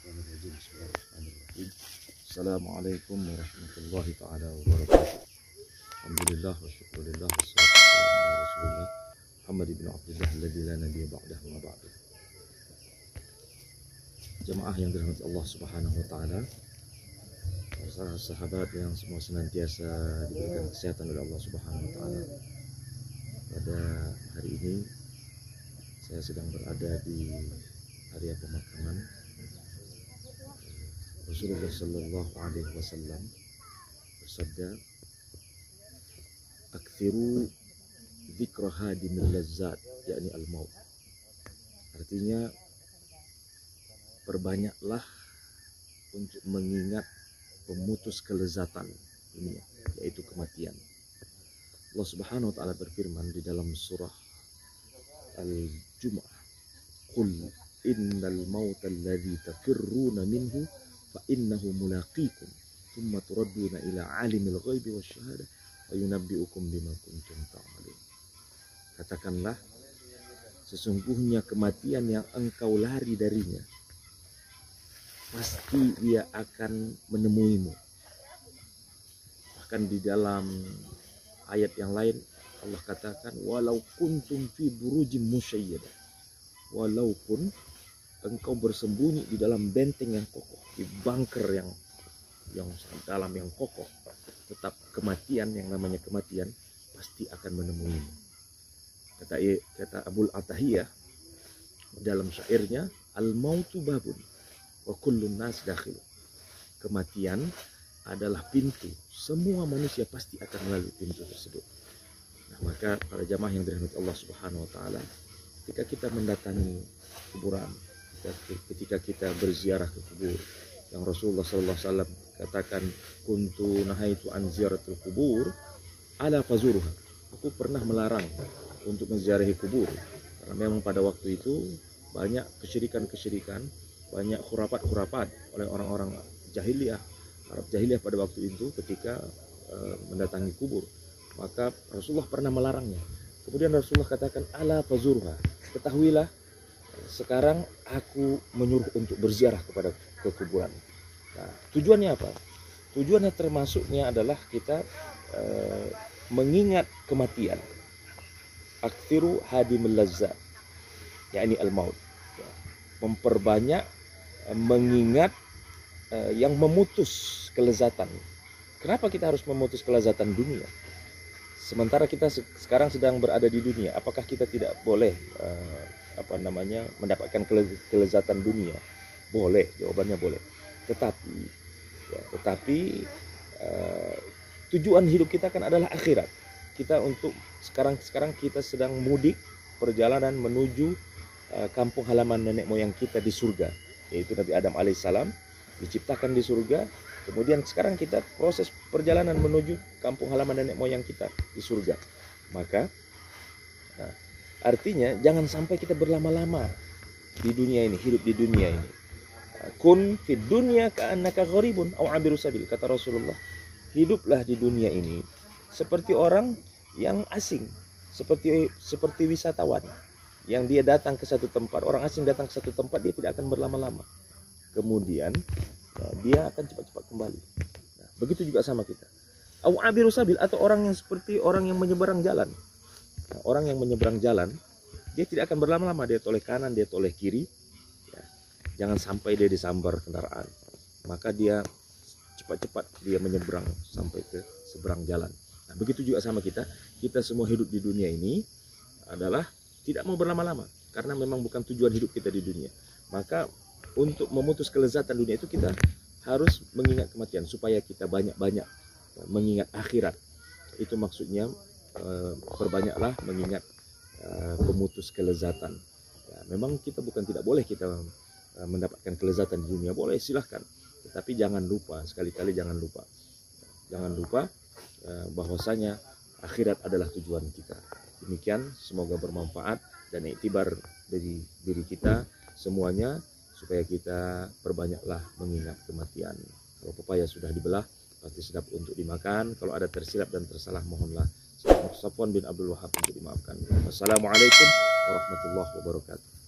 Bismillahirrahmanirrahim. Bismillahirrahmanirrahim. Assalamualaikum warahmatullahi taala wabarakatuh. Alhamdulillah wa syukurillah wassalatu wassalamu ala Rasulillah Muhammad ibn Abdullah alladzi la nabiyya ba'dahu wa ba'du. Jemaah yang dirahmati Allah Subhanahu wa taala, para sahabat yang semua senantiasa diberikan kesehatan oleh Allah Subhanahu wa taala. Pada hari ini saya sedang berada di area pemakaman Rasulullah Sallallahu Alaihi Wasallam bersabda, "Aktsiru dzikra hadimil lazzat, yakni al-maut." Artinya, perbanyaklah untuk mengingat pemutus kelezatan dunia, yaitu kematian. Allah Subhanahu wa taala berfirman di dalam surah Al-Jumu'ah, "Qul innal mauta alladzi tafirruna minhu fa innahu mulaqikum thumma turadduna ila alimil ghaibi wasyahada wa yunabbi'ukum bima kuntum ta'malun." Katakanlah, sesungguhnya kematian yang engkau lari darinya pasti dia akan menemuimu. Bahkan di dalam ayat yang lain Allah katakan, walau kuntum fi burujim musyayyadah, walaupun engkau bersembunyi di dalam benteng yang kokoh, di bunker yang sangat dalam, yang kokoh, tetap kematian, yang namanya kematian pasti akan menemuimu. Kata Abul Atahiyah dalam syairnya, al-mautu babun wa kullun nas dakhil. Kematian adalah pintu, semua manusia pasti akan melalui pintu tersebut. Nah, maka para jamaah yang dirahmati Allah Subhanahu wa taala, ketika kita mendatangi kuburan, ketika kita berziarah ke kubur, yang Rasulullah sallallahu alaihi wasallam katakan, kuntu nahaitu an ziyaratul kubur ala fazuruha. Aku pernah melarang untuk menziarahi kubur, karena memang pada waktu itu banyak kesyirikan-kesyirikan, banyak khurafat-khurafat oleh orang-orang jahiliyah, Arab jahiliyah pada waktu itu ketika mendatangi kubur. Maka Rasulullah pernah melarangnya. Kemudian Rasulullah katakan, ala fazurha, ketahuilah sekarang aku menyuruh untuk berziarah kepada kuburan. Nah, tujuannya apa? Tujuannya termasuknya adalah kita mengingat kematian. Aktsiru hadimil lazzat, yakni al-maut. Memperbanyak mengingat yang memutus kelezatan. Kenapa kita harus memutus kelezatan dunia? Sementara kita sekarang sedang berada di dunia, apakah kita tidak boleh mendapatkan kelezatan dunia? Boleh, jawabannya boleh. Tetapi tujuan hidup kita kan adalah akhirat. Kita untuk sekarang kita sedang mudik perjalanan menuju kampung halaman nenek moyang kita di surga, yaitu Nabi Adam alaihissalam diciptakan di surga. Kemudian sekarang kita proses perjalanan menuju kampung halaman nenek moyang kita di surga. Maka artinya jangan sampai kita berlama-lama di dunia ini, hidup di dunia ini. Kun fid dunya ka'annaka gharibun aw 'abiru sabil, kata Rasulullah. Hiduplah di dunia ini seperti orang yang asing, seperti wisatawan yang dia datang ke satu tempat. Orang asing datang ke satu tempat, dia tidak akan berlama-lama. Kemudian dia akan cepat-cepat kembali. Nah, begitu juga sama kita. Au abiru sabil, atau orang yang seperti orang yang menyeberang jalan. Nah, orang yang menyeberang jalan, dia tidak akan berlama-lama, dia toleh kanan, dia toleh kiri. Ya, jangan sampai dia disambar kendaraan. Maka dia cepat-cepat dia menyeberang sampai ke seberang jalan. Nah, begitu juga sama kita. Kita semua hidup di dunia ini adalah tidak mau berlama-lama, karena memang bukan tujuan hidup kita di dunia. Maka untuk memutus kelezatan dunia itu kita harus mengingat kematian, supaya kita banyak-banyak mengingat akhirat. Itu maksudnya perbanyaklah mengingat pemutus kelezatan. Ya, memang kita bukan tidak boleh kita mendapatkan kelezatan di dunia, boleh, silahkan. Tetapi jangan lupa, sekali-kali jangan lupa bahwasanya akhirat adalah tujuan kita. Demikian, semoga bermanfaat dan iktibar dari diri kita semuanya, supaya kita perbanyaklah mengingat kematian. Kalau pepaya sudah dibelah, pasti sedap untuk dimakan. Kalau ada tersilap dan tersalah, mohonlah Safwan bin Abdul Wahab untuk dimaafkan. Wassalamualaikum warahmatullahi wabarakatuh.